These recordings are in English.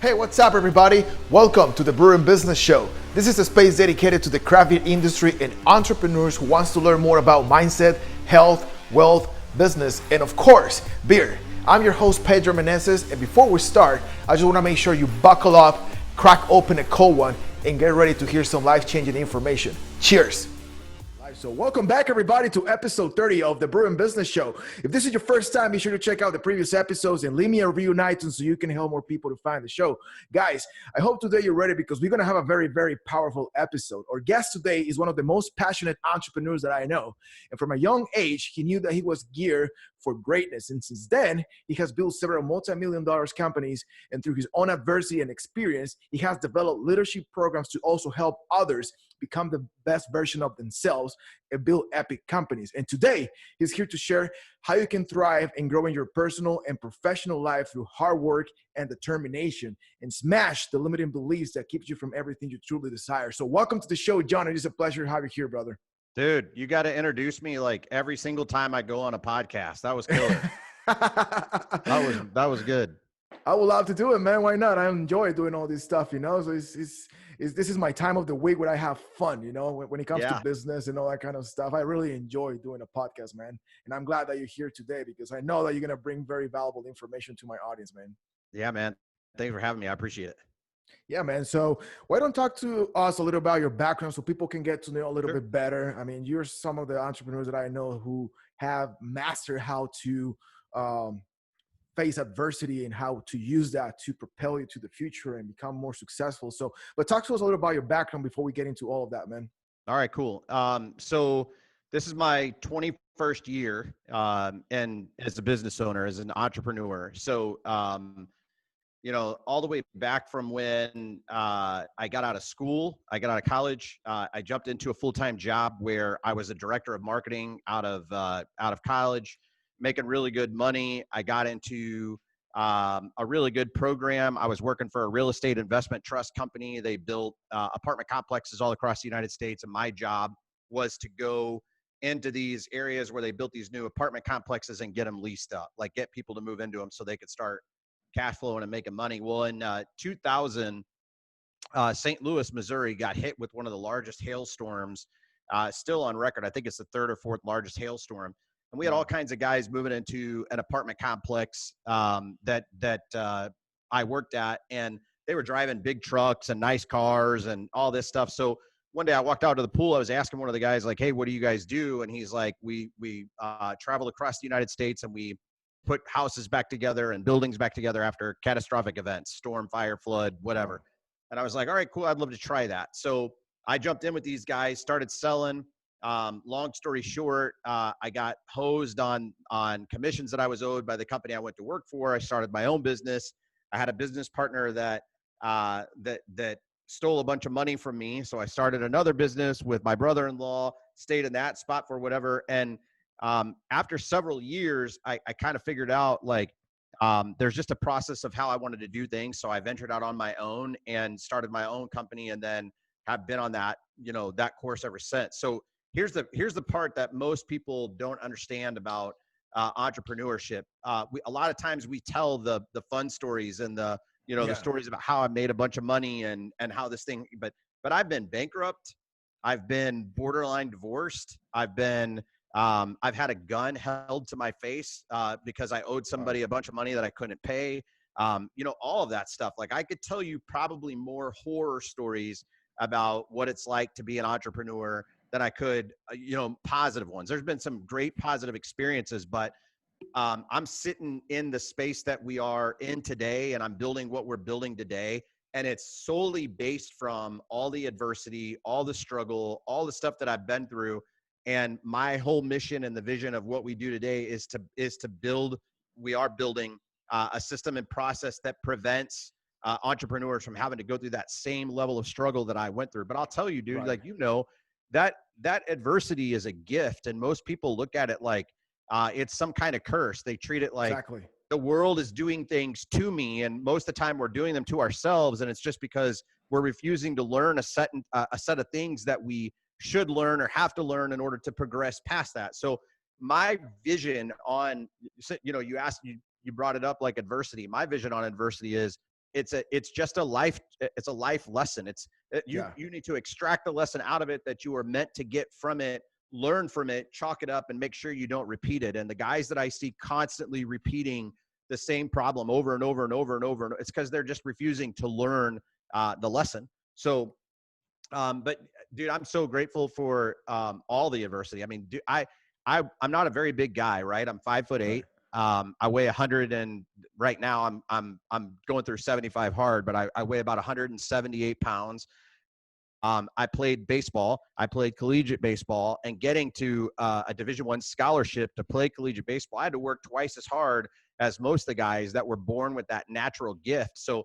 Hey, what's up, everybody? Welcome to the Brewing Business Show. This is a space dedicated to the craft beer industry and entrepreneurs who wants to learn more about mindset, health, wealth, business, and of course, beer. I'm your host, Pedro Meneses, and before we start, I just want to make sure you buckle up, crack open a cold one, and get ready to hear some life-changing information. Cheers! So welcome back, everybody, to episode 30 of the Brewing Business Show. If this is your first time, be sure to check out the previous episodes and leave me a review on iTunes so you can help more people to find the show. Guys, I hope today you're ready because we're going to have a very, very powerful episode. Our guest today is one of the most passionate entrepreneurs that I know. And from a young age, he knew that he was geared for greatness. And since then, he has built several multi-million-dollar companies. And through his own adversity and experience, he has developed leadership programs to also help others become the best version of themselves and build epic companies. And today, he's here to share how you can thrive and grow in your personal and professional life through hard work and determination and smash the limiting beliefs that keeps you from everything you truly desire. So welcome to the show, John. It is a pleasure to have you here, brother. Dude, you got to introduce me like every single time I go on a podcast. That was killer. that was good. I would love to do it, man. Why not? I enjoy doing all this stuff, So this is my time of the week where I have fun, when it comes to business and all that kind of stuff. I really enjoy doing a podcast, man. And I'm glad that you're here today because I know that you're going to bring very valuable information to my audience, man. Yeah, man. Thanks for having me. I appreciate it. Yeah, man. So why don't talk to us a little about your background so people can get to know a little bit better. I mean, you're some of the entrepreneurs that I know who have mastered how to face adversity and how to use that to propel you to the future and become more successful. So, but talk to us a little about your background before we get into all of that, man. All right, cool. So this is my 21st year and as a business owner, as an entrepreneur. So, all the way back from when I got out of school, I got out of college, I jumped into a full-time job where I was a director of marketing out of college, making really good money. I got into a really good program. I was working for a real estate investment trust company. They built apartment complexes all across the United States, and my job was to go into these areas where they built these new apartment complexes and get them leased up, like get people to move into them so they could start cash flowing and making money. Well, in 2000, St. Louis, Missouri got hit with one of the largest hailstorms, still on record. I think it's the third or fourth largest hailstorm. And we had all kinds of guys moving into an apartment complex that I worked at, and they were driving big trucks and nice cars and all this stuff. So one day I walked out to the pool. I was asking one of the guys, like, hey, what do you guys do? And he's like, we travel across the United States and we put houses back together and buildings back together after catastrophic events, storm, fire, flood, whatever. And I was like, all right, cool. I'd love to try that. So I jumped in with these guys, started selling. Long story short, I got hosed on commissions that I was owed by the company I went to work for. I started my own business. I had a business partner that stole a bunch of money from me. So I started another business with my brother-in-law, stayed in that spot for whatever. And after several years, I kind of figured out there's just a process of how I wanted to do things. So I ventured out on my own and started my own company, and then have been on that, that course ever since. So here's the part that most people don't understand about entrepreneurship. A lot of times we tell the fun stories and the stories about how I made a bunch of money and how this thing, but I've been bankrupt. I've been borderline divorced. I've had a gun held to my face because I owed somebody a bunch of money that I couldn't pay. All of that stuff. Like, I could tell you probably more horror stories about what it's like to be an entrepreneur than I could, positive ones. There's been some great positive experiences, but I'm sitting in the space that we are in today, and I'm building what we're building today. And it's solely based from all the adversity, all the struggle, all the stuff that I've been through. And my whole mission and the vision of what we do today is to build, we are building a system and process that prevents entrepreneurs from having to go through that same level of struggle that I went through. But I'll tell you, dude, that adversity is a gift. And most people look at it like it's some kind of curse. They treat it like the world is doing things to me. And most of the time we're doing them to ourselves. And it's just because we're refusing to learn a set of things that we should learn or have to learn in order to progress past that. So my vision on, you asked, you brought it up like adversity. My vision on adversity is it's just a life, it's a life lesson. You need to extract the lesson out of it that you are meant to get from it, learn from it, chalk it up, and make sure you don't repeat it. And the guys that I see constantly repeating the same problem over and over and over and over, it's because they're just refusing to learn the lesson. So, but dude, I'm so grateful for all the adversity. I mean, dude, I'm not a very big guy, right? I'm 5'8". I weigh 100, and right now I'm going through 75 hard, but I weigh about 178 pounds. I played baseball. I played collegiate baseball, and getting to a Division I scholarship to play collegiate baseball, I had to work twice as hard as most of the guys that were born with that natural gift. So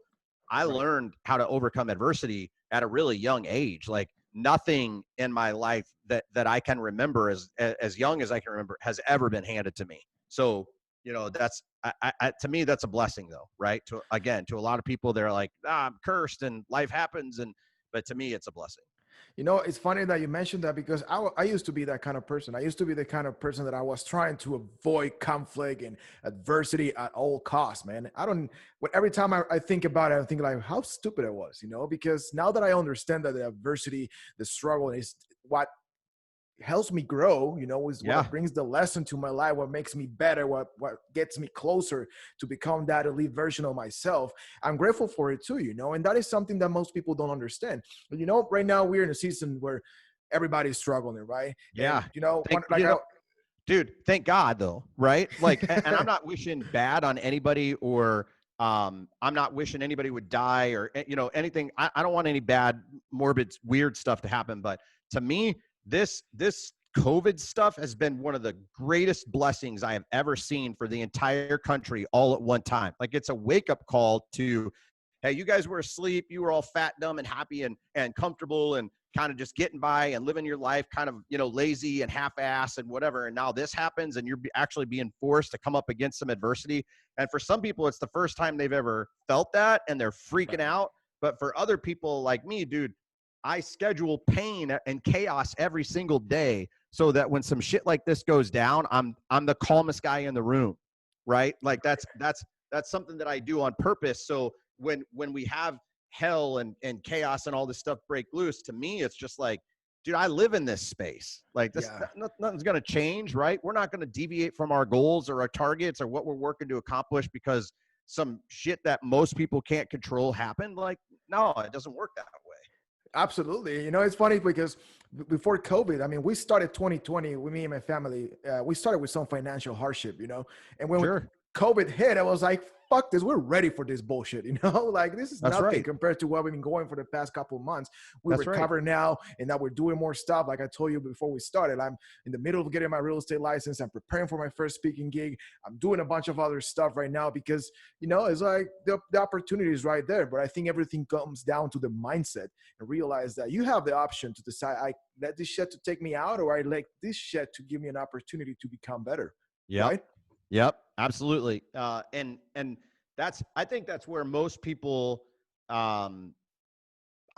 I learned how to overcome adversity at a really young age. Like nothing in my life that I can remember as young as I can remember has ever been handed to me. So, you know, that's to me, that's a blessing though, right? To a lot of people, they're like, I'm cursed and life happens. But to me, it's a blessing. You know, it's funny that you mentioned that because I used to be that kind of person. I used to be the kind of person that I was trying to avoid conflict and adversity at all costs, man. Every time I think about it, I think like how stupid I was, you know, because now that I understand that the adversity, the struggle is what helps me grow, you know, is what brings the lesson to my life, what makes me better, what gets me closer to become that elite version of myself. I'm grateful for it too, you know, and that is something that most people don't understand. But, you know, right now we're in a season where everybody's struggling, right? Yeah. And, you know, dude, thank God though, right? Like, and I'm not wishing bad on anybody, or I'm not wishing anybody would die or, you know, anything. I don't want any bad, morbid, weird stuff to happen. But to me, this COVID stuff has been one of the greatest blessings I have ever seen for the entire country all at one time. Like it's a wake up call to, hey, you guys were asleep. You were all fat, dumb, and happy and comfortable and kind of just getting by and living your life kind of, you know, lazy and half-ass and whatever. And now this happens and you're actually being forced to come up against some adversity. And for some people, it's the first time they've ever felt that and they're freaking out. But for other people like me, dude, I schedule pain and chaos every single day so that when some shit like this goes down, I'm the calmest guy in the room, right? Like that's something that I do on purpose. So when we have hell and chaos and all this stuff break loose, to me, it's just like, dude, I live in this space. Like this, nothing's going to change, right? We're not going to deviate from our goals or our targets or what we're working to accomplish because some shit that most people can't control happened. Like, no, it doesn't work that way. Absolutely. You know, it's funny because before COVID, I mean, we started 2020 with me and my family. We started with some financial hardship, you know, and when COVID hit, I was like, fuck this. We're ready for this bullshit. You know, like this is nothing compared to what we've been going for the past couple of months. We recover now, and now we're doing more stuff. Like I told you before we started, I'm in the middle of getting my real estate license. I'm preparing for my first speaking gig. I'm doing a bunch of other stuff right now because, you know, it's like the opportunity is right there. But I think everything comes down to the mindset and realize that you have the option to decide, I let this shit to take me out, or I let this shit to give me an opportunity to become better. Yeah. Right? Yep, absolutely. And I think that's where most people, I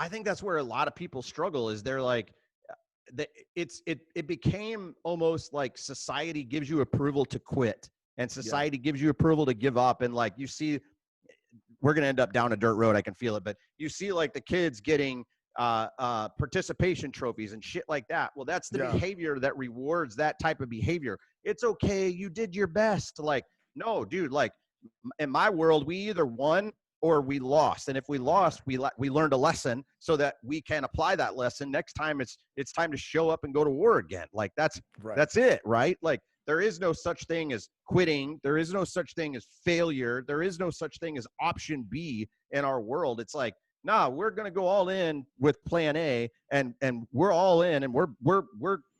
think that's where a lot of people struggle is they're like, it became almost like society gives you approval to quit and society gives you approval to give up. And like, you see, we're going to end up down a dirt road. I can feel it, but you see like the kids getting participation trophies and shit like that. Well, that's the behavior that rewards that type of behavior. It's okay. You did your best. Like, no, dude, like in my world, we either won or we lost. And if we lost, we learned a lesson so that we can apply that lesson. Next time it's time to show up and go to war again. Like that's it. Right. Like there is no such thing as quitting. There is no such thing as failure. There is no such thing as option B in our world. It's like, nah, we're going to go all in with plan A and we're all in and we're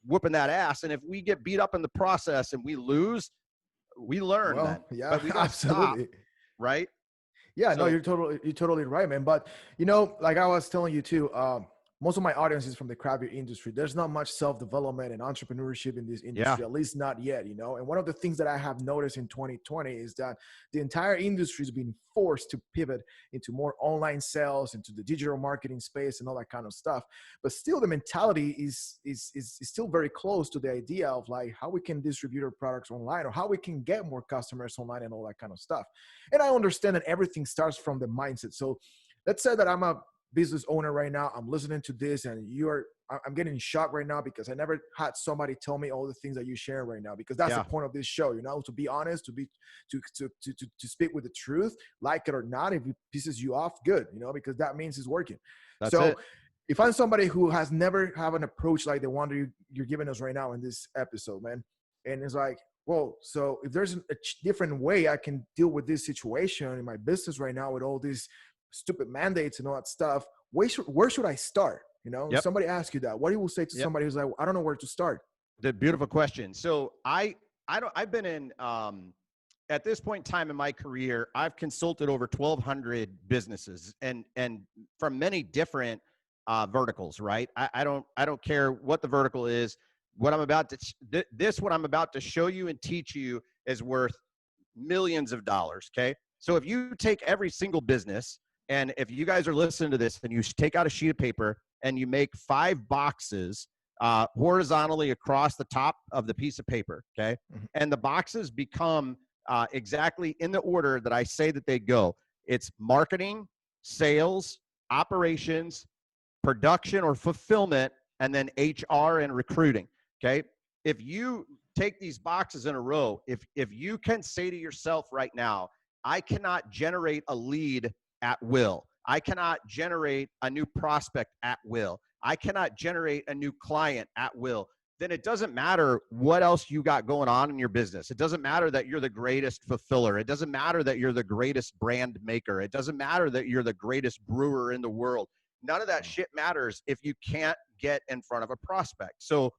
whooping that ass. And if we get beat up in the process and we lose, we learn then. Yeah, but we don't absolutely. stop, right? Yeah, no, you're totally right, man. But you know, like I was telling you too, most of my audience is from the craft beer industry. There's not much self-development and entrepreneurship in this Yeah. industry, at least not yet, you know. And one of the things that I have noticed in 2020 is that the entire industry is being forced to pivot into more online sales, into the digital marketing space and all that kind of stuff. But still the mentality is still very close to the idea of like how we can distribute our products online or how we can get more customers online and all that kind of stuff. And I understand that everything starts from the mindset. So let's say that I'm a business owner right now. I'm listening to this and I'm getting shocked right now because I never had somebody tell me all the things that you share right now, because that's the point of this show, you know, to be honest, to speak with the truth, like it or not. If it pisses you off, good, you know, because that means it's working. That's so it. If I'm somebody who has never have an approach like the one that you're giving us right now in this episode, man, and it's like, well, so if there's a different way I can deal with this situation in my business right now with all these stupid mandates and all that stuff, where should I start? You know, if somebody asks you that, what you will say to somebody who's like, I don't know where to start? The beautiful question. So I've been in, at this point in time in my career, I've consulted over 1,200 businesses and from many different verticals, right? I don't care what the vertical is. What I'm about to show you and teach you is worth millions of dollars. Okay. So if you take every single business, and if you guys are listening to this and you take out a sheet of paper and you make 5 boxes horizontally across the top of the piece of paper, okay? Mm-hmm. And the boxes become exactly in the order that I say that they go. It's marketing, sales, operations, production or fulfillment, and then HR and recruiting, okay? If you take these boxes in a row, if you can say to yourself right now, I cannot generate a lead at will. I cannot generate a new prospect at will. I cannot generate a new client at will. Then it doesn't matter what else you got going on in your business. It doesn't matter that you're the greatest fulfiller. It doesn't matter that you're the greatest brand maker. It doesn't matter that you're the greatest brewer in the world. None of that shit matters if you can't get in front of a prospect. So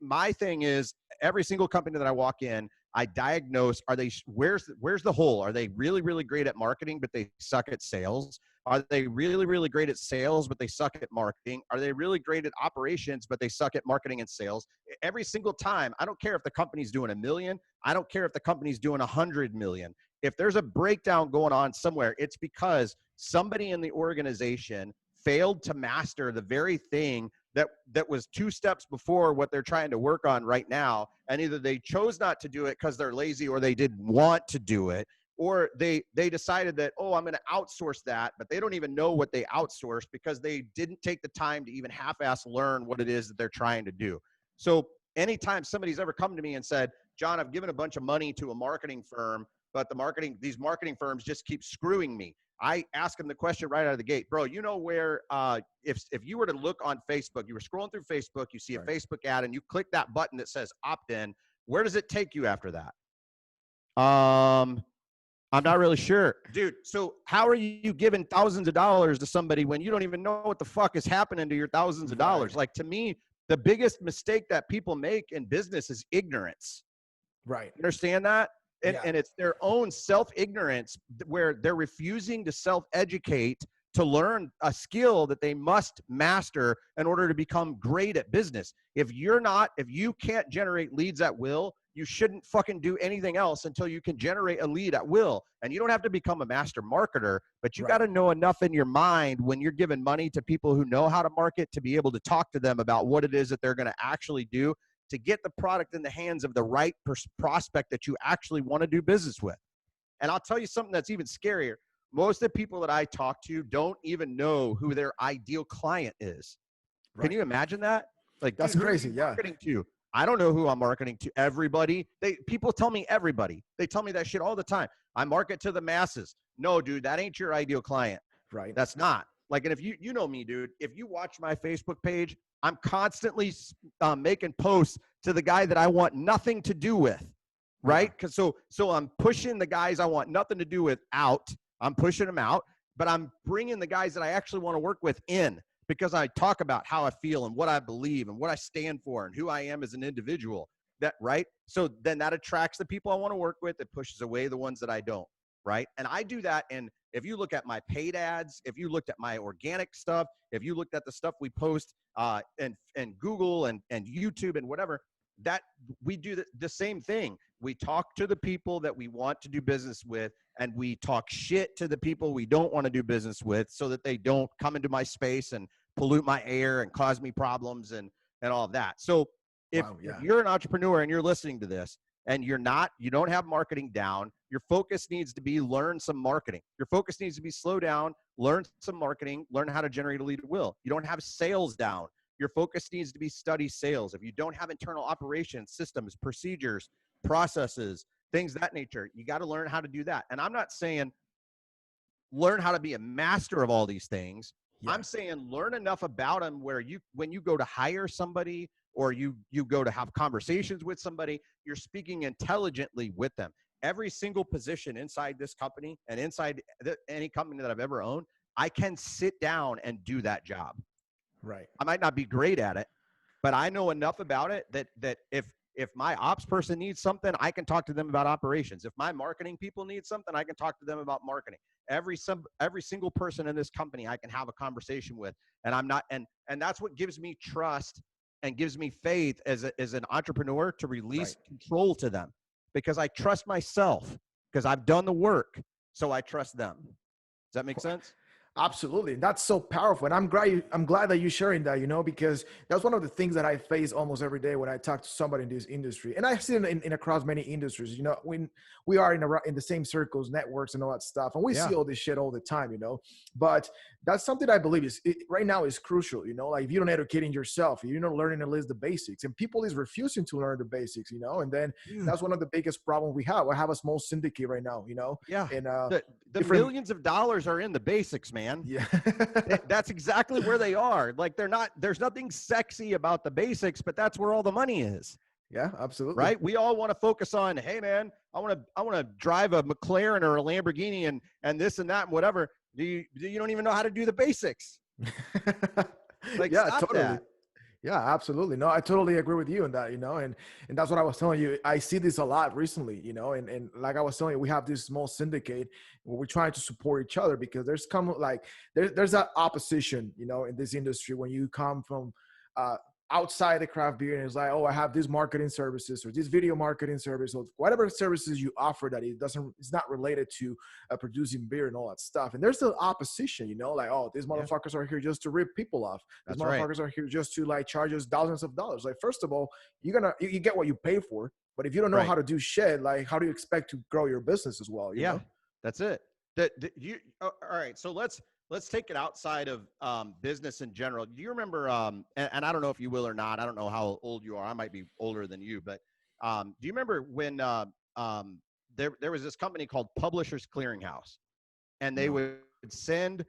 my thing is, every single company that I walk in, I diagnose, where's the hole? Are they really, really great at marketing, but they suck at sales? Are they really, really great at sales, but they suck at marketing? Are they really great at operations, but they suck at marketing and sales? Every single time, I don't care if the company's doing $1 million. I don't care if the company's doing 100 million. If there's a breakdown going on somewhere, it's because somebody in the organization failed to master the very thing that was 2 steps before what they're trying to work on right now. And either they chose not to do it because they're lazy, or they didn't want to do it, or they decided that, oh, I'm going to outsource that, but they don't even know what they outsourced because they didn't take the time to even half-ass learn what it is that they're trying to do. So anytime somebody's ever come to me and said, John, I've given a bunch of money to a marketing firm, but these marketing firms just keep screwing me, I ask them the question right out of the gate, bro, you know where, if you were to look on Facebook, you were scrolling through Facebook, you see a Facebook ad and you click that button that says opt in, where does it take you after that? I'm not really sure, dude. So how are you giving thousands of dollars to somebody when you don't even know what the fuck is happening to your thousands of dollars? Like, to me, the biggest mistake that people make in business is ignorance. Right. Understand that? And it's their own self-ignorance where they're refusing to self-educate to learn a skill that they must master in order to become great at business. If you can't generate leads at will, you shouldn't fucking do anything else until you can generate a lead at will. And you don't have to become a master marketer, but you got to know enough in your mind when you're giving money to people who know how to market to be able to talk to them about what it is that they're going to actually do to get the product in the hands of the right prospect that you actually want to do business with. And I'll tell you something that's even scarier. Most of the people that I talk to don't even know who their ideal client is. Right. Can you imagine that? Like, that's crazy. Yeah. Marketing to? I don't know who I'm marketing to. Everybody. People tell me everybody. They tell me that shit all the time. I market to the masses. No, dude, that ain't your ideal client. Right. That's not. Like, and if you know me, dude, if you watch my Facebook page, I'm constantly making posts to the guy that I want nothing to do with, right? Because so I'm pushing the guys I want nothing to do with out. I'm pushing them out, but I'm bringing the guys that I actually want to work with in, because I talk about how I feel and what I believe and what I stand for and who I am as an individual. That right? So then that attracts the people I want to work with. It pushes away the ones that I don't, right? And I do that in If you look at my paid ads, if you looked at my organic stuff, if you looked at the stuff we post and Google and YouTube and whatever, that we do the same thing. We talk to the people that we want to do business with, and we talk shit to the people we don't want to do business with, so that they don't come into my space and pollute my air and cause me problems and all of that. So if you're an entrepreneur and you're listening to this and you don't have marketing down, your focus needs to be learn some marketing. Your focus needs to be slow down, learn some marketing, learn how to generate a lead at will. You don't have sales down. Your focus needs to be study sales. If you don't have internal operations, systems, procedures, processes, things of that nature, you got to learn how to do that. And I'm not saying learn how to be a master of all these things. Yeah. I'm saying learn enough about them where when you go to hire somebody or you go to have conversations with somebody, you're speaking intelligently with them. Every single position inside this company and inside any company that I've ever owned, I can sit down and do that job. Right. I might not be great at it, but I know enough about it that if my ops person needs something, I can talk to them about operations. If my marketing people need something, I can talk to them about marketing. Every single person in this company I can have a conversation with, and that's what gives me trust and gives me faith as an entrepreneur to release control to them, because I trust myself because I've done the work, so I trust them. Does that make sense? Absolutely. That's so powerful. And I'm glad that you're sharing that, because that's one of the things that I face almost every day when I talk to somebody in this industry. And I see it in across many industries, when we are in the same circles, networks and all that stuff. And we see all this shit all the time, but that's something I believe right now is crucial, like if you don't educating yourself, you're not learning at least the basics, and people is refusing to learn the basics, and then that's one of the biggest problems we have. I have a small syndicate right now, and the different millions of dollars are in the basics, man. Yeah. That's exactly where they are. Like there's nothing sexy about the basics, but that's where all the money is. Yeah, absolutely. Right? We all want to focus on, hey man, I want to drive a McLaren or a Lamborghini and this and that and whatever. You don't even know how to do the basics. Like, yeah, stop totally. that. Yeah, absolutely. No, I totally agree with you on that, and that's what I was telling you. I see this a lot recently, and like I was telling you, we have this small syndicate where we're trying to support each other, because there's that opposition, in this industry when you come from outside the craft beer and it's like, oh, I have these marketing services or this video marketing service or whatever services you offer that it's not related to producing beer and all that stuff. And there's the opposition, like, oh, these motherfuckers are here just to rip people off. These motherfuckers are here just to like charge us thousands of dollars. Like, first of all, you get what you pay for, but if you don't know how to do shit, like, how do you expect to grow your business as well? You know? That's it. All right. So let's take it outside of business in general. Do you remember, and I don't know if you will or not, I don't know how old you are. I might be older than you, but do you remember when there was this company called Publishers Clearinghouse, and they would send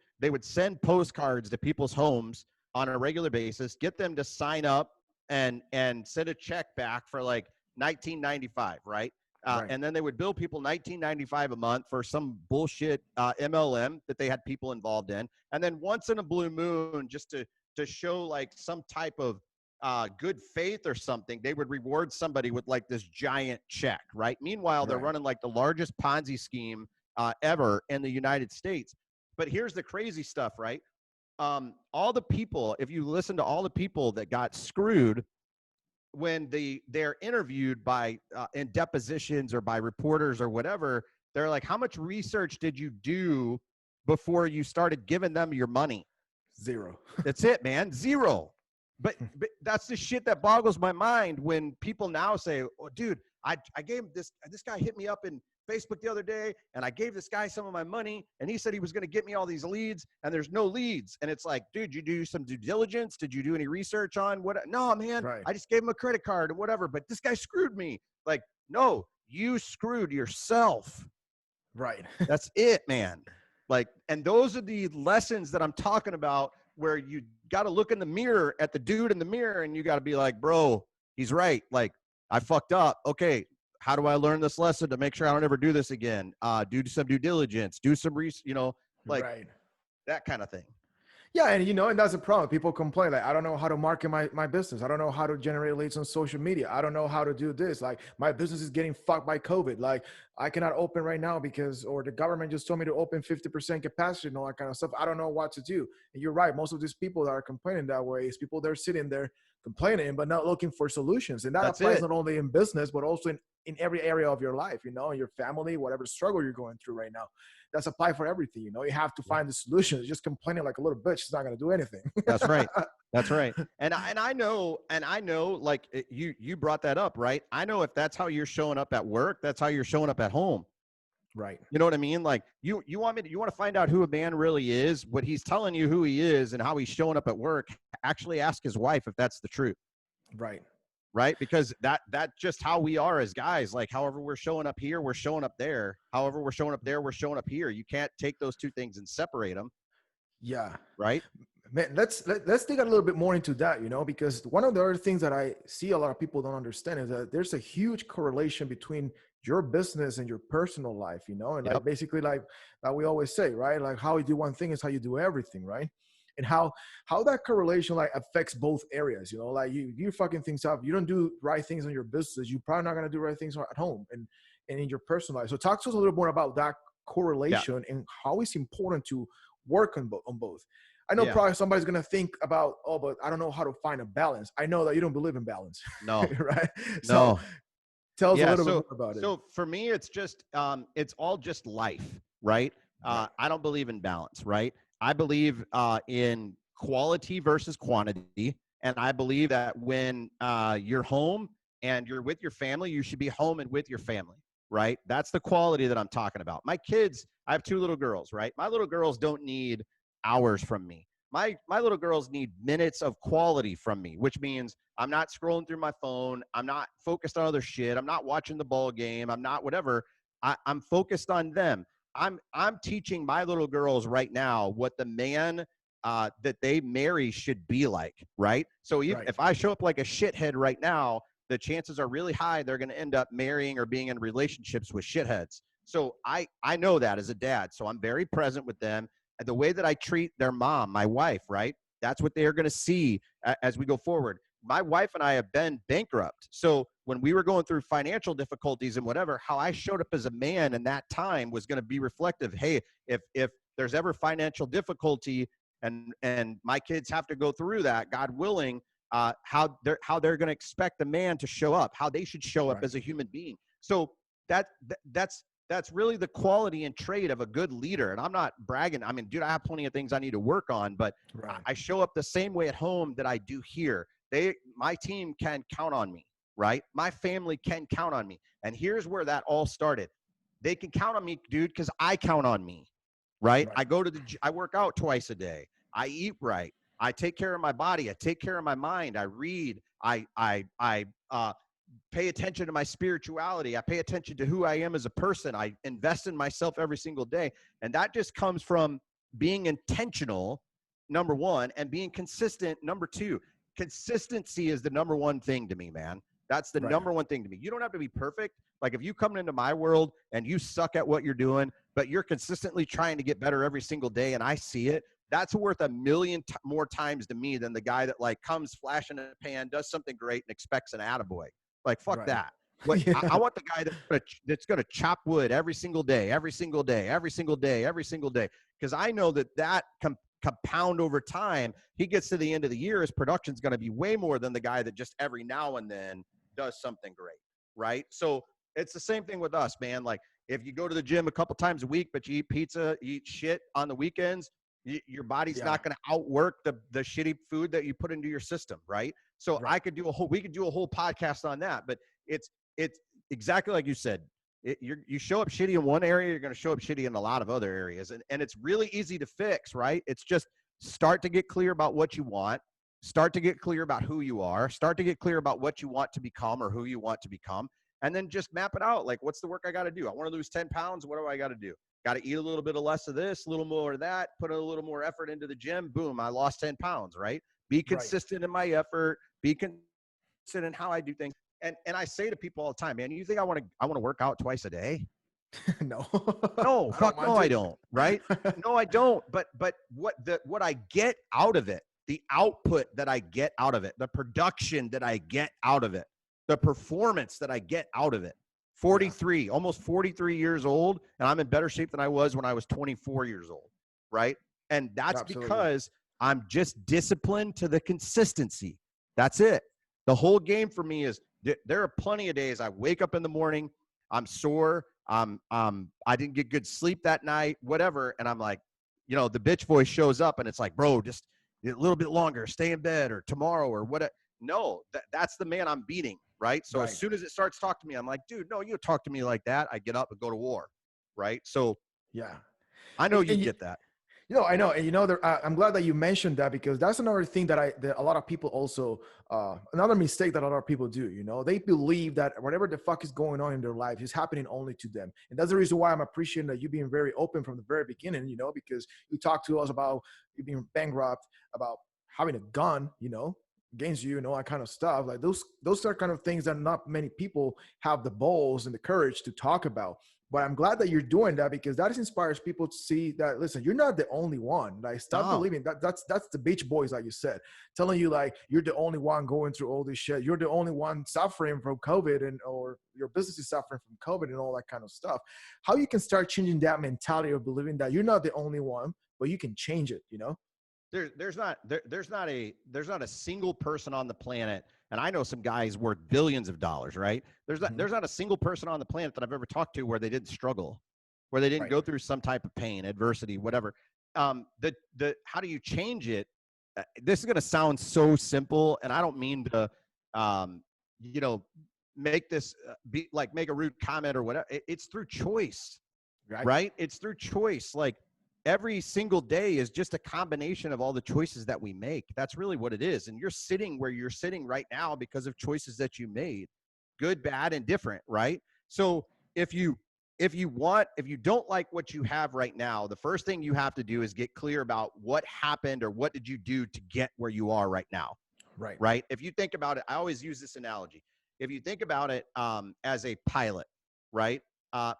postcards to people's homes on a regular basis, get them to sign up and send a check back for like $19.95, right? And then they would bill people $19.95 a month for some bullshit MLM that they had people involved in. And then once in a blue moon, just to show like some type of good faith or something, they would reward somebody with like this giant check, right? Meanwhile, they're running like the largest Ponzi scheme ever in the United States. But here's the crazy stuff, right? All the people, if you listen to all the people that got screwed, when they're interviewed by in depositions or by reporters or whatever, they're like, how much research did you do before you started giving them your money? Zero. That's it, man. Zero. But that's the shit that boggles my mind when people now say, oh, dude, I gave this guy hit me up in Facebook the other day, and I gave this guy some of my money, and he said he was going to get me all these leads, and there's no leads. And it's like, dude, you do some due diligence? Did you do any research on what? No, man, I just gave him a credit card or whatever, but this guy screwed me. Like, no, you screwed yourself. Right. That's it, man. Like, and those are the lessons that I'm talking about, where you got to look in the mirror at the dude in the mirror, and you got to be like, bro, he's right. Like, I fucked up. Okay. How do I learn this lesson to make sure I don't ever do this again? Do some due diligence, do some research, like that kind of thing. Yeah, and and that's a problem. People complain like, I don't know how to market my business. I don't know how to generate leads on social media. I don't know how to do this. Like my business is getting fucked by COVID. Like I cannot open right now because, or the government just told me to open 50% capacity and all that kind of stuff. I don't know what to do. And you're right. Most of these people that are complaining that way is people that are sitting there complaining, but not looking for solutions. And that That's applies it. not only in business, but also in every area of your life, in your family, whatever struggle you're going through right now. That's apply for everything. You have to find the solutions. Just complaining like a little bitch is not going to do anything. That's right. That's right. And I know like you brought that up, right? I know if that's how you're showing up at work, that's how you're showing up at home. Right. You know what I mean? Like you want to find out who a man really is, what he's telling you who he is and how he's showing up at work. Actually ask his wife if that's the truth. Right. Right? Because that's just how we are as guys. Like however we're showing up here, we're showing up there. However we're showing up there, we're showing up here. You can't take those two things and separate them. Yeah. Right? Man, let's dig a little bit more into that, because one of the other things that I see a lot of people don't understand is that there's a huge correlation between your business and your personal life, and like Yep. basically like we always say, right? Like how you do one thing is how you do everything, right? And how that correlation like affects both areas, like you fucking things up. You don't do right things on your business, you're probably not gonna do right things at home and in your personal life. So talk to us a little more about that Yeah. correlation and how it's important to work on both. I know Yeah. probably somebody's gonna think about, oh, but I don't know how to find a balance. I know that you don't believe in balance, No. right? So No. tell us a Yeah. little bit So more about it. so for me, it's just it's all just life, right? Right. I don't believe in balance, right? I believe in quality versus quantity, and I believe that when you're home and you're with your family, you should be home and with your family, right? That's the quality that I'm talking about. My kids, I have two little girls, right? My little girls don't need hours from me. My little girls need minutes of quality from me, which means I'm not scrolling through my phone. I'm not focused on other shit. I'm not watching the ball game. I'm not whatever. I'm focused on them. I'm teaching my little girls right now what the man that they marry should be like, right? So even Right. if I show up like a shithead right now, the chances are really high they're going to end up marrying or being in relationships with shitheads. So I know that as a dad. So I'm very present with them. And the way that I treat their mom, my wife, right? That's what they're going to see as we go forward. My wife and I have been bankrupt. So when we were going through financial difficulties and whatever, how I showed up as a man in that time was going to be reflective. Hey, if there's ever financial difficulty and my kids have to go through that, God willing, how they're going to expect the man to show up, how they should show up Right. as a human being. So that's really the quality and trait of a good leader. And I'm not bragging. I mean, dude, I have plenty of things I need to work on, but Right. I show up the same way at home that I do here. My team can count on me, right? My family can count on me. And here's where that all started. They can count on me, dude, because I count on me, right? Right. I work out twice a day. I eat right. I take care of my body. I take care of my mind. I read. I pay attention to my spirituality. I pay attention to who I am as a person. I invest in myself every single day. And that just comes from being intentional, number one, and being consistent, number two. Consistency is the number one thing to me, man. That's the Right. number one thing to me. You don't have to be perfect. Like if you come into my world and you suck at what you're doing, but you're consistently trying to get better every single day and I see it, that's worth a million more times to me than the guy that like comes flash in a pan, does something great and expects an attaboy. Like, fuck Right. that. What Yeah. I want the guy that's going to chop wood every single day, every single day, every single day, every single day. Because I know that compound over time, he gets to the end of the year, his production's going to be way more than the guy that just every now and then does something great, right? So it's the same thing with us, man. Like if you go to the gym a couple times a week, but you eat pizza, you eat shit on the weekends, your body's Yeah. not going to outwork the shitty food that you put into your system, right? So Right. we could do a whole podcast on that, but it's exactly like you said. You show up shitty in one area, you're going to show up shitty in a lot of other areas, and it's really easy to fix, right? It's just start to get clear about what you want, start to get clear about who you are, start to get clear about what you want to become or who you want to become, and then just map it out. Like, what's the work I got to do? I want to lose 10 pounds. What do I got to do? Got to eat a little bit of less of this, a little more of that, put a little more effort into the gym. Boom, I lost 10 pounds, right? Be Right. consistent in my effort, be consistent in how I do things. And I say to people all the time, man, you think I want to work out twice a day? No. No, I don't fuck no, want I to. don't. Right? No, I don't. But what I get out of it, the output that I get out of it, the production that I get out of it, the performance that I get out of it. Yeah, 43, almost 43 years old, and I'm in better shape than I was when I was 24 years old. Right? And that's absolutely. because I'm just disciplined to the consistency. That's it. The whole game for me is there are plenty of days I wake up in the morning, I'm sore, I didn't get good sleep that night, whatever, and I'm like, the bitch voice shows up and it's like, bro, just a little bit longer, stay in bed, or tomorrow, or what. No, that's the man I'm beating, right? So as Right. soon as it starts talking to me, I'm like, dude, no, you don't talk to me like that. I get up and go to war, right? So Yeah. I know And, you and get that. I know, and I'm glad that you mentioned that, because that's another thing that a lot of people also, another mistake that a lot of people do. They believe that whatever the fuck is going on in their life is happening only to them, and that's the reason why I'm appreciating that you being very open from the very beginning. Because you talked to us about you being bankrupt, about having a gun, against you, that kind of stuff. Like those are kind of things that not many people have the balls and the courage to talk about. But I'm glad that you're doing that, because that inspires people to see that, listen, you're not the only one. Like, stop No. believing that's the Beach Boys, like you said, telling you like you're the only one going through all this shit. You're the only one suffering from COVID, or your business is suffering from COVID and all that kind of stuff. How you can start changing that mentality of believing that you're not the only one, but you can change it. There's not a single person on the planet, and I know some guys worth billions of dollars, right? Mhm. There's not a single person on the planet that I've ever talked to where they didn't struggle, where they didn't Right. go through some type of pain, adversity, whatever. The how do you change it? This is going to sound so simple, and I don't mean to, um, you know, make this make a rude comment or whatever. It's through choice, Right. right? It's through choice. Like, every single day is just a combination of all the choices that we make. That's really what it is. And you're sitting where you're sitting right now because of choices that you made, good, bad, and different, right? So if you don't like what you have right now, the first thing you have to do is get clear about what happened or what did you do to get where you are right now, Right. right? If you think about it, I always use this analogy. If you think about it as a pilot, right?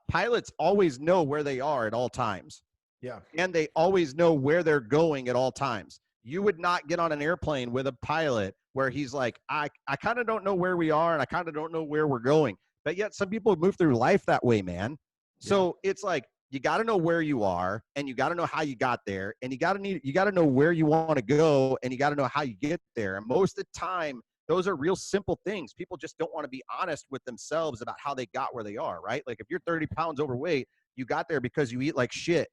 Pilots always know where they are at all times, Yeah. and they always know where they're going at all times. You would not get on an airplane with a pilot where he's like, I kind of don't know where we are and I kind of don't know where we're going. But yet some people move through life that way, man. Yeah. So it's like, you got to know where you are, and you got to know how you got there, and you got to know where you want to go, and you got to know how you get there. And most of the time, those are real simple things. People just don't want to be honest with themselves about how they got where they are, right? Like, if you're 30 pounds overweight, you got there because you eat like shit,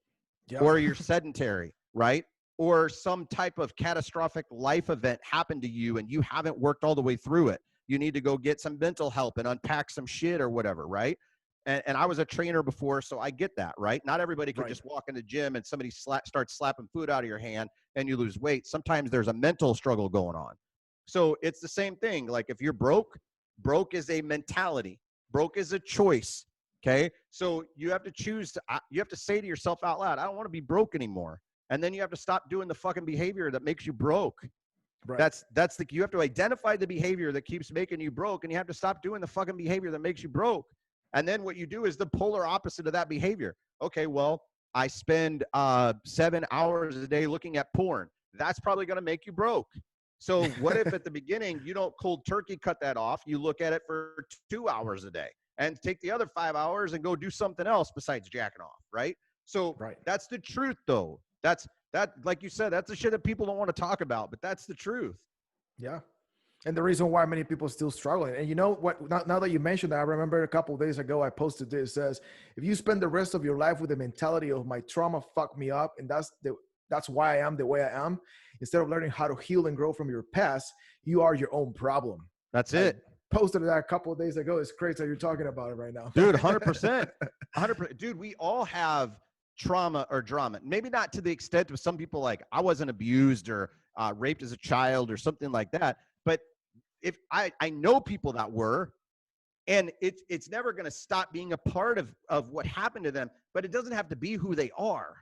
Yeah. or you're sedentary, right? Or some type of catastrophic life event happened to you and you haven't worked all the way through it. You need to go get some mental help and unpack some shit or whatever, right? And I was a trainer before, so I get that, right? Not everybody can Right. just walk in the gym and somebody starts slapping food out of your hand and you lose weight. Sometimes there's a mental struggle going on. So it's the same thing. Like, if you're broke, broke is a mentality. Broke is a choice. Okay. So you have to you have to say to yourself out loud, I don't want to be broke anymore. And then you have to stop doing the fucking behavior that makes you broke. Right. You have to identify the behavior that keeps making you broke, and you have to stop doing the fucking behavior that makes you broke. And then what you do is the polar opposite of that behavior. Okay, well, I spend 7 hours a day looking at porn. That's probably going to make you broke. So what if at the beginning you don't cold turkey cut that off? You look at it for 2 hours a day and take the other 5 hours and go do something else besides jacking off, right? So Right. that's the truth, though. Like you said, that's the shit that people don't want to talk about, but that's the truth. Yeah. And the reason why many people still struggling. And you know what? Now that you mentioned that, I remember a couple of days ago I posted this. It says, if you spend the rest of your life with the mentality of my trauma fucked me up, and that's why I am the way I am, instead of learning how to heal and grow from your past, you are your own problem. That's I it. posted that a couple of days ago. It's crazy that you're talking about it right now. Dude, 100%. 100%. Dude, we all have trauma or drama. Maybe not to the extent of some people, like, I wasn't abused or raped as a child or something like that. But if I know people that were, and it's never going to stop being a part of what happened to them, but it doesn't have to be who they are,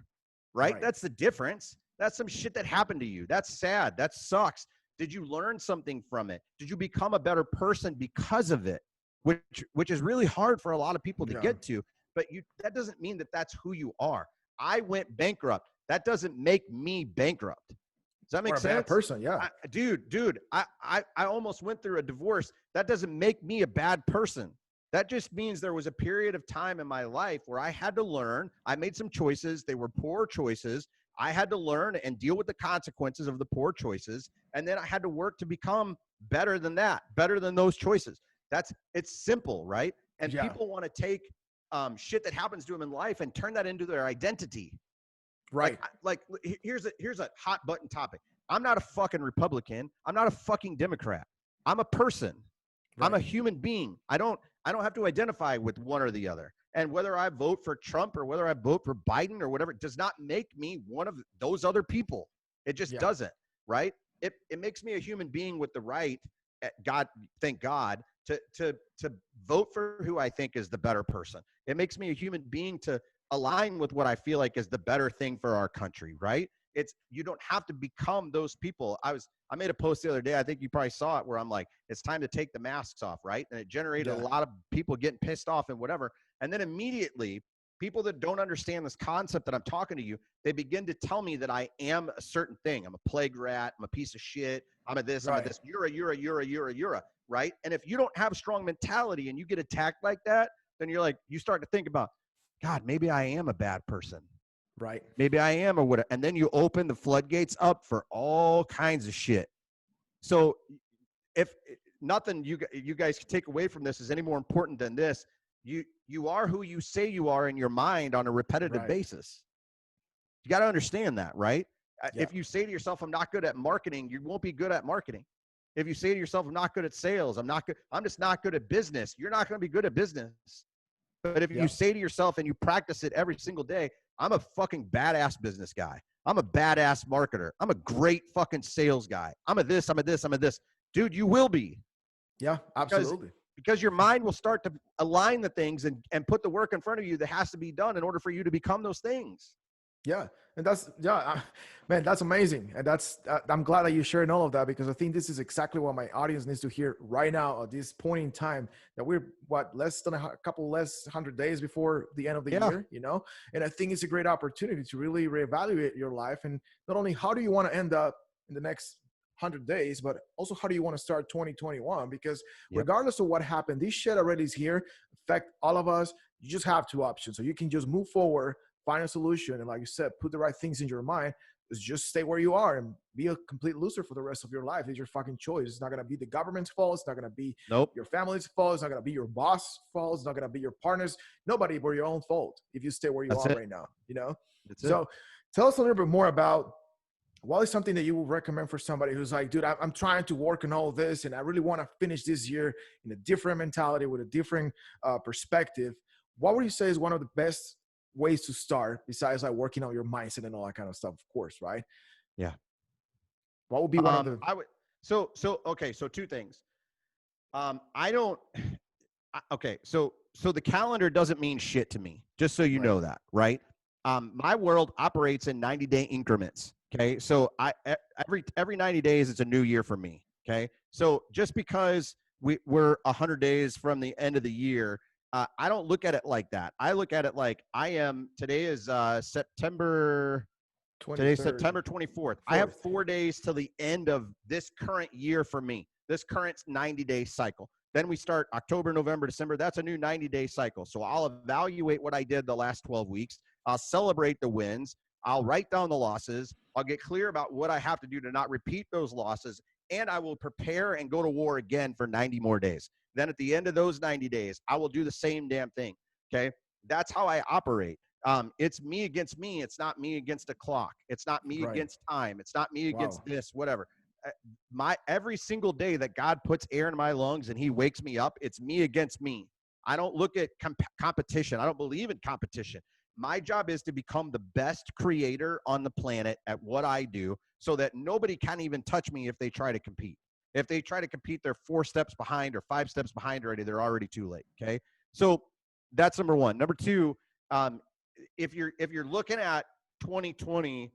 right? That's the difference. That's some shit that happened to you. That's sad. That sucks. Did you learn something from it? Did you become a better person because of it? Which is really hard for a lot of people to Yeah. get to. but that doesn't mean that that's who you are. I went bankrupt. That doesn't make me bankrupt. Does that make Or a sense? bad person, yeah. Dude, I almost went through a divorce. That doesn't make me a bad person. That just means there was a period of time in my life where I had to learn. I made some choices. They were poor choices. I had to learn and deal with the consequences of the poor choices. And then I had to work to become better than that, better than those choices. It's simple, right? And Yeah. people want to take shit that happens to them in life and turn that into their identity. Right. Like here's a hot button topic. I'm not a fucking Republican. I'm not a fucking Democrat. I'm a person. Right. I'm a human being. I don't have to identify with one or the other. And whether I vote for Trump or whether I vote for Biden or whatever, it does not make me one of those other people. It just doesn't, right? It makes me a human being with the right, God, thank God, to vote for who I think is the better person. It makes me a human being to align with what I feel like is the better thing for our country, right? You don't have to become those people. I made a post the other day, I think you probably saw it, where I'm like, it's time to take the masks off, right? And it generated a lot of people getting pissed off and whatever. And then immediately, people that don't understand this concept that I'm talking to you, they begin to tell me that I am a certain thing. I'm a plague rat. I'm a piece of shit. I'm a this, I'm a this. You're a, right? And if you don't have a strong mentality and you get attacked like that, then you're like, you start to think about, God, maybe I am a bad person. Right. Maybe I am or whatever. And then you open the floodgates up for all kinds of shit. So if nothing you guys can take away from this is any more important than this, you are who you say you are in your mind on a repetitive basis. You got to understand that, right? Yeah. If you say to yourself, I'm not good at marketing, you won't be good at marketing. If you say to yourself, I'm not good at sales, I'm just not good at business, you're not going to be good at business. But if you say to yourself and you practice it every single day, I'm a fucking badass business guy. I'm a badass marketer. I'm a great fucking sales guy. I'm a this, I'm a this, I'm a this. Dude, you will be. Yeah, absolutely. Because your mind will start to align the things and put the work in front of you that has to be done in order for you to become those things. Yeah. And man, that's amazing. And I'm glad that you're sharing all of that, because I think this is exactly what my audience needs to hear right now at this point in time, that we're less than a couple less 100 days before the end of the year, and I think it's a great opportunity to really reevaluate your life. And not only how do you want to end up in the next 100 days, but also how do you want to start 2021? Because regardless of what happened, this shit already is here, affect all of us. You just have two options. So you can just move forward, find a solution, and like you said, put the right things in your mind. Is just stay where you are and be a complete loser for the rest of your life. It's your fucking choice. It's not going to be the government's fault. It's not going to be your family's fault. It's not going to be your boss' fault. It's not going to be your partner's. Nobody but your own fault if you stay where you are right now, So tell us a little bit more about what is something that you would recommend for somebody who's like, dude, I'm trying to work on all this and I really want to finish this year in a different mentality with a different perspective. What would you say is one of the best ways to start, besides like working on your mindset and all that kind of stuff, of course, right? Yeah. What would be one of the so two things. So the calendar doesn't mean shit to me, just so you know that, right? My world operates in 90-day increments. Okay. So every 90 days, it's a new year for me. Okay. So just because we're 100 days from the end of the year, I don't look at it like that. I look at it like today is September 24th. I have 4 days till the end of this current year for me, this current 90-day cycle. Then we start October, November, December. That's a new 90-day cycle. So I'll evaluate what I did the last 12 weeks. I'll celebrate the wins. I'll write down the losses. I'll get clear about what I have to do to not repeat those losses. And I will prepare and go to war again for 90 more days. Then at the end of those 90 days, I will do the same damn thing. Okay. That's how I operate. It's me against me. It's not me against a clock. It's not me against time. It's not me against this, whatever. Every single day that God puts air in my lungs and he wakes me up, it's me against me. I don't look at competition. I don't believe in competition. My job is to become the best creator on the planet at what I do, so that nobody can even touch me if they try to compete. If they try to compete, they're 4 steps behind or 5 steps behind already. They're already too late. Okay. So that's number one. Number two, if you're looking at 2020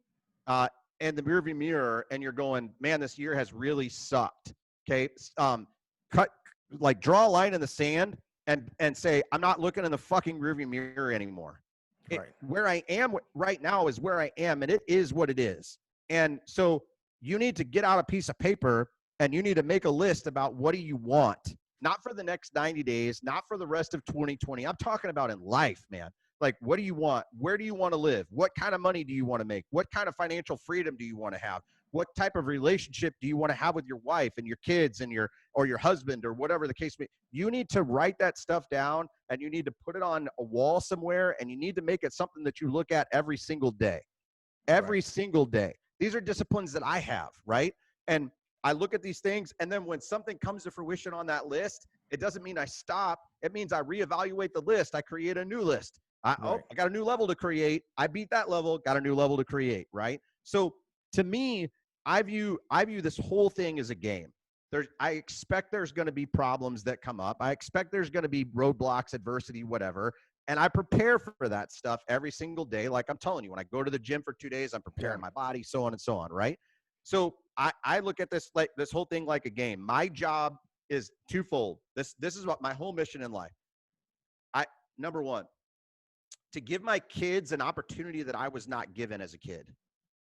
and the rearview mirror and you're going, man, this year has really sucked. Okay. Draw a line in the sand and say, I'm not looking in the fucking rearview mirror anymore. Right. Where I am right now is where I am, and it is what it is. And so you need to get out a piece of paper and you need to make a list about what do you want, not for the next 90 days, not for the rest of 2020. I'm talking about in life, man. Like, what do you want? Where do you want to live? What kind of money do you want to make? What kind of financial freedom do you want to have? What type of relationship do you want to have with your wife and your kids and your husband or whatever the case may be? You need to write that stuff down and you need to put it on a wall somewhere, and you need to make it something that you look at every single day. Every single day. These are disciplines that I have, right? And I look at these things, and then when something comes to fruition on that list, it doesn't mean I stop. It means I reevaluate the list. I create a new list. I got a new level to create. I beat that level, got a new level to create, right? So to me, I view this whole thing as a game. I expect there's going to be problems that come up. I expect there's going to be roadblocks, adversity, whatever. And I prepare for that stuff every single day. Like I'm telling you, when I go to the gym for 2 days, I'm preparing my body, so on and so on, right? So I look at this whole thing like a game. My job is twofold. This is what my whole mission in life. Number one, to give my kids an opportunity that I was not given as a kid.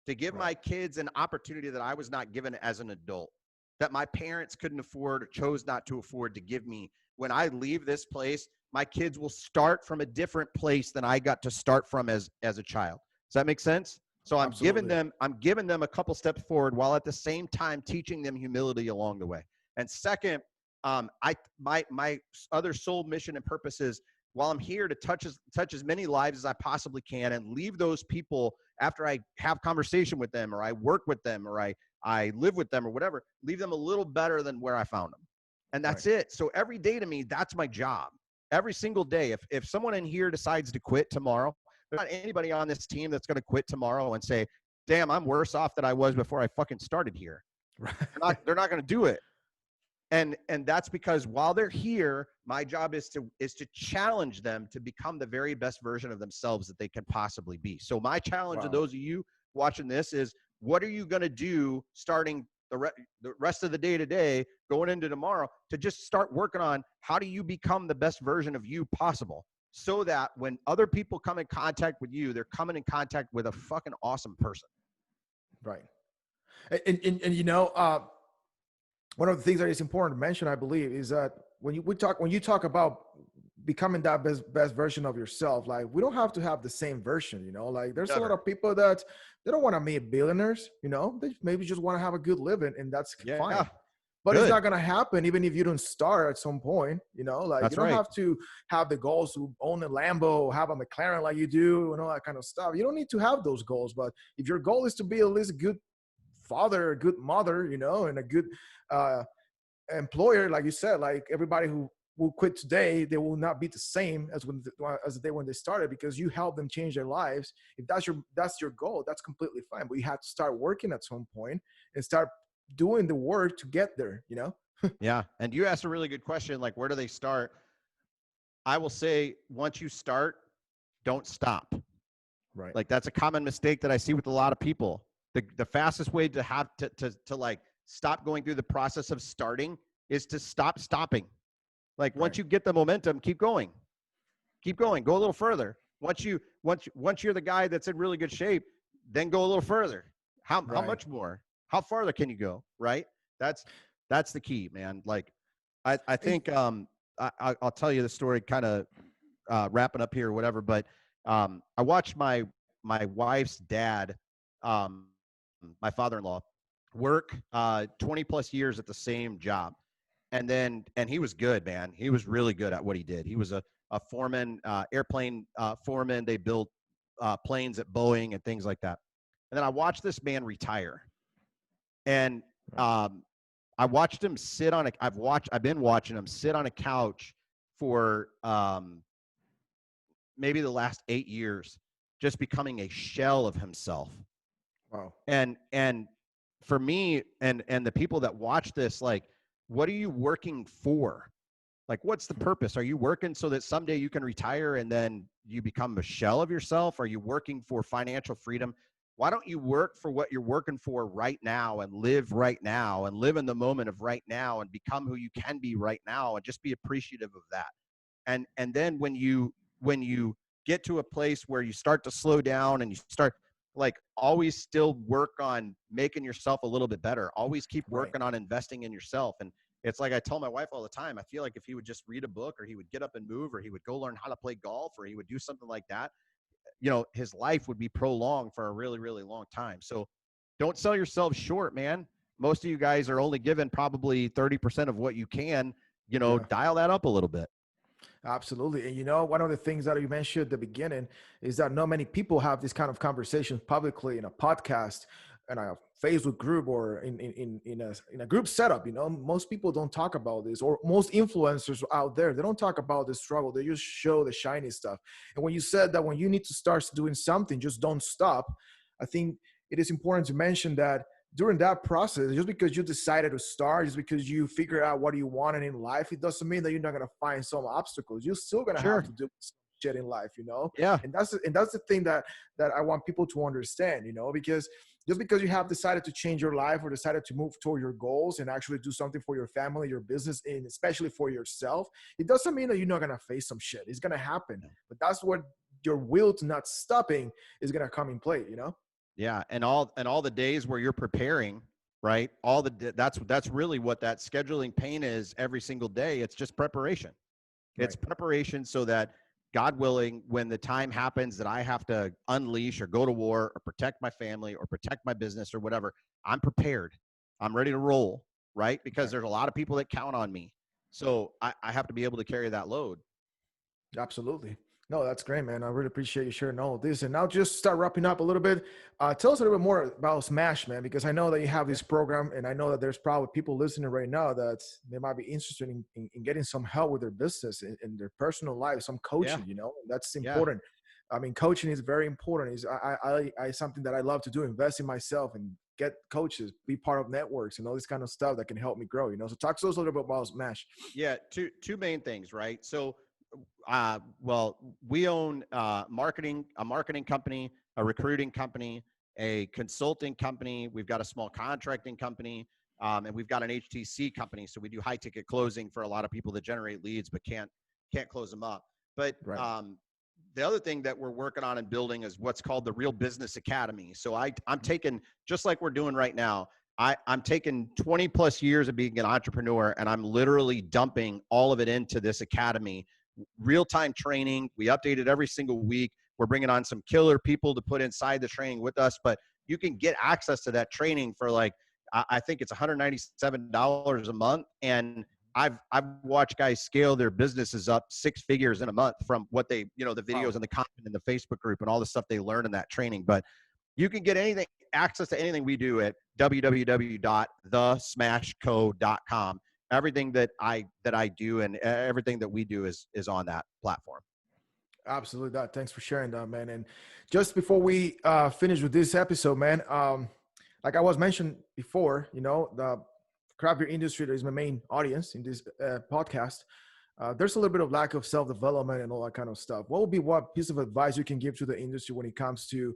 To give my kids an opportunity that I was not given as an adult. That my parents couldn't afford or chose not to afford to give me. When I leave this place, my kids will start from a different place than I got to start from as a child. Does that make sense? So I'm giving them a couple steps forward while at the same time teaching them humility along the way. And second, my other sole mission and purpose is, while I'm here to touch as many lives as I possibly can and leave those people after I have conversation with them or I work with them or I live with them or whatever, leave them a little better than where I found them. And that's it. So every day to me, that's my job. Every single day. If someone in here decides to quit tomorrow, there's not anybody on this team that's going to quit tomorrow and say, damn, I'm worse off than I was before I fucking started here. They're not going to do it. And that's because while they're here, my job is to challenge them to become the very best version of themselves that they can possibly be. So my challenge to those of you watching this is, what are you going to do starting the rest of the day today, going into tomorrow, to just start working on how do you become the best version of you possible, so that when other people come in contact with you, they're coming in contact with a fucking awesome person. Right. And you know, one of the things that is important to mention, I believe, is that when you talk about becoming that best version of yourself, like, we don't have to have the same version, you know, like there's a lot of people that they don't want to be billionaires, you know, they maybe just want to have a good living, and that's fine. But it's not going to happen even if you don't start at some point, you know, like you don't have to have the goals to own a Lambo, have a McLaren like you do, and all that kind of stuff. You don't need to have those goals. But if your goal is to be at least a good father, a good mother, you know, and a good employer, like you said, like everybody who will quit today, they will not be the same as the day when they started, because you help them change their lives. If that's your goal, that's completely fine. But you have to start working at some point and start doing the work to get there, you know? Yeah. And you asked a really good question, like, where do they start? I will say, once you start, don't stop. Right. Like, that's a common mistake that I see with a lot of people. The fastest way to have to like stop going through the process of starting is to stop stopping. Like, once you get the momentum, keep going, go a little further. Once you're the guy that's in really good shape, then go a little further. How much more? How farther can you go? Right. That's the key, man. Like, I think, I'll tell you the story, kind of wrapping up here or whatever, but I watched my wife's dad, my father-in-law, work 20 plus years at the same job. And he was good, man. He was really good at what he did. He was a foreman, airplane foreman. They built planes at Boeing and things like that. And then I watched this man retire. And I watched him sit on I've been watching him sit on a couch for maybe the last 8 years, just becoming a shell of himself. Wow. And for me and the people that watch this, like, what are you working for? Like, what's the purpose? Are you working so that someday you can retire and then you become a shell of yourself? Are you working for financial freedom? Why don't you work for what you're working for right now, and live right now, and live in the moment of right now, and become who you can be right now, and just be appreciative of that? And then when you get to a place where you start to slow down and you start, like, always still work on making yourself a little bit better, always keep Right. working on investing in yourself. And it's like I tell my wife all the time, I feel like if he would just read a book, or he would get up and move, or he would go learn how to play golf, or he would do something like that, his life would be prolonged for a really, really long time. So don't sell yourself short, man. Most of you guys are only given probably 30% of what you can, Yeah. dial that up a little bit. Absolutely. And one of the things that you mentioned at the beginning is that not many people have this kind of conversations publicly in a podcast, in a Facebook group, or in a group setup. Most people don't talk about this, or most influencers out there, they don't talk about the struggle. They just show the shiny stuff. And when you said that when you need to start doing something, just don't stop, I think it is important to mention that during that process, just because you decided to start, just because you figure out what you want in life, it doesn't mean that you're not going to find some obstacles. You're still going to have Sure. to do some shit in life, Yeah. and that's the thing that I want people to understand, because just because you have decided to change your life, or decided to move toward your goals and actually do something for your family, your business, and especially for yourself, it doesn't mean that you're not going to face some shit. It's going to happen, but that's what your will to not stopping is going to come in play. Yeah. And all the days where you're preparing, right? That's really what that scheduling pain is every single day. It's just preparation. It's Right. preparation so that, God willing, when the time happens that I have to unleash or go to war or protect my family or protect my business or whatever, I'm prepared. I'm ready to roll, right? Because Right. there's a lot of people that count on me. So I have to be able to carry that load. Absolutely. No, that's great, man. I really appreciate you sharing all of this. And now just start wrapping up a little bit. Tell us a little bit more about Smash, man, because I know that you have this program, and I know that there's probably people listening right now that they might be interested in getting some help with their business, in their personal life, some Yeah. coaching. That's Yeah. important. I mean, coaching is very important. Is I something that I love to do, invest in myself and get coaches, be part of networks and all this kind of stuff that can help me grow. So talk to us a little bit about Smash. Yeah. Two main things, right? So, well, we own a marketing company, a recruiting company, a consulting company. We've got a small contracting company, and we've got an HTC company. So we do high ticket closing for a lot of people that generate leads but can't close them up. But Right. The other thing that we're working on and building is what's called the Real Business Academy. So I'm taking, just like we're doing right now, I'm taking 20 plus years of being an entrepreneur, and I'm literally dumping all of it into this academy. Real-time training. We update it every single week. We're bringing on some killer people to put inside the training with us, but you can get access to that training for, like, I think it's $197 a month. And I've watched guys scale their businesses up 6 figures in a month from what they, the videos and the content in the Facebook group and all the stuff they learn in that training. But you can get access to anything we do at www.thesmashco.com. Everything that I do and everything that we do is on that platform. Absolutely. Thanks for sharing that, man. And just before we finish with this episode, man, like I was mentioned before, the craft beer industry is my main audience in this podcast. There's a little bit of lack of self-development and all that kind of stuff. What would be what piece of advice you can give to the industry when it comes to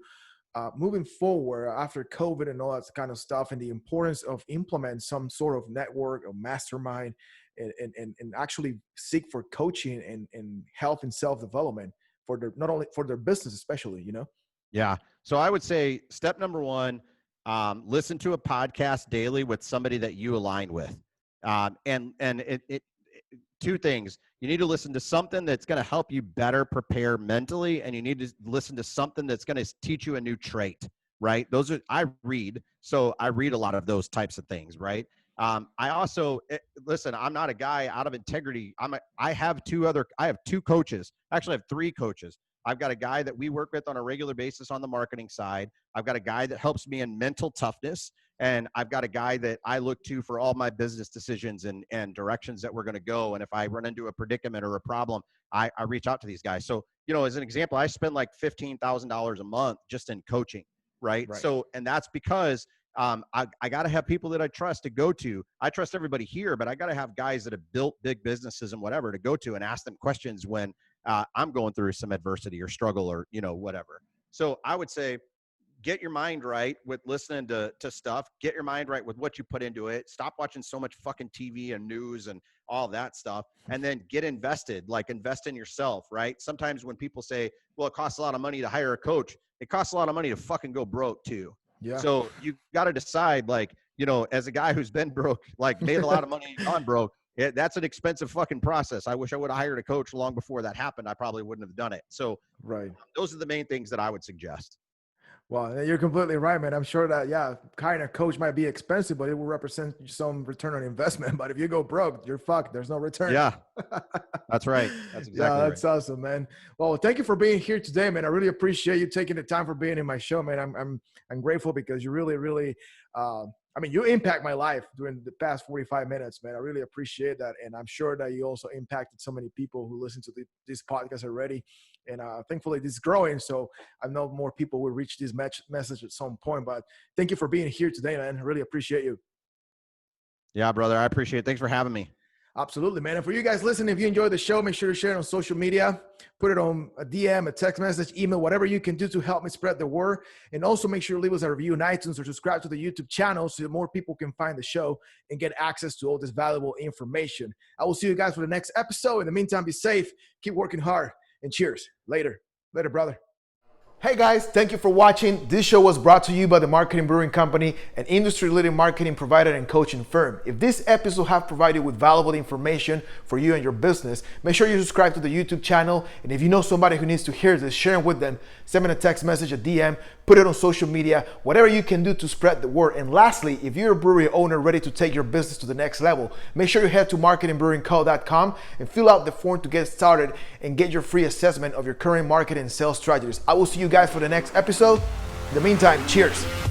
moving forward after COVID and all that kind of stuff, and the importance of implement some sort of network or mastermind and actually seek for coaching and health and self-development for not only for their business, especially. Yeah. So I would say step number one, listen to a podcast daily with somebody that you align with. And it two things. You need to listen to something that's going to help you better prepare mentally, and you need to listen to something that's going to teach you a new trait, right? I read a lot of those types of things, right? I also listen. I'm not a guy out of integrity. I have two coaches. Actually, I have 3 coaches. I've got a guy that we work with on a regular basis on the marketing side. I've got a guy that helps me in mental toughness. And I've got a guy that I look to for all my business decisions and directions that we're going to go. And if I run into a predicament or a problem, I reach out to these guys. So, as an example, I spend like $15,000 a month just in coaching, right? Right. So, and that's because I got to have people that I trust to go to. I trust everybody here, but I got to have guys that have built big businesses and whatever to go to and ask them questions when I'm going through some adversity or struggle or, whatever. So I would say get your mind right with listening to stuff, get your mind right with what you put into it. Stop watching so much fucking TV and news and all that stuff, and then get invested, like invest in yourself, right? Sometimes when people say, well, it costs a lot of money to hire a coach, it costs a lot of money to fucking go broke too. Yeah. So you got to decide, like, you know, as a guy who's been broke, like made a lot of money, gone broke, that's an expensive fucking process. I wish I would have hired a coach long before that happened. I probably wouldn't have done it. So right. Those are the main things that I would suggest. Well, you're completely right, man. I'm sure that, yeah, hiring a coach might be expensive, but it will represent some return on investment. But if you go broke, you're fucked. There's no return. Yeah, that's right. That's exactly yeah, that's right. awesome, man. Well, thank you for being here today, man. I really appreciate you taking the time for being in my show, man. I'm grateful because you really, I mean, you impact my life during the past 45 minutes, man. I really appreciate that. And I'm sure that you also impacted so many people who listen to this podcast already. And thankfully, this is growing. So I know more people will reach this message at some point. But thank you for being here today, man. I really appreciate you. Yeah, brother. I appreciate it. Thanks for having me. Absolutely, man. And for you guys listening, if you enjoyed the show, make sure to share it on social media. Put it on a DM, a text message, email, whatever you can do to help me spread the word. And also make sure to leave us a review on iTunes or subscribe to the YouTube channel so that more people can find the show and get access to all this valuable information. I will see you guys for the next episode. In the meantime, be safe, keep working hard, and cheers. Later, brother. Hey guys, thank you for watching. This show was brought to you by the Marketing Brewing Company, an industry-leading marketing provider and coaching firm. If this episode have provided with valuable information for you and your business, make sure you subscribe to the YouTube channel. And if you know somebody who needs to hear this, share it with them. Send me a text message, a DM, put it on social media, whatever you can do to spread the word. And lastly, if you're a brewery owner ready to take your business to the next level, make sure you head to marketingbrewingco.com and fill out the form to get started and get your free assessment of your current marketing and sales strategies. I will see you guys for the next episode. In the meantime, cheers.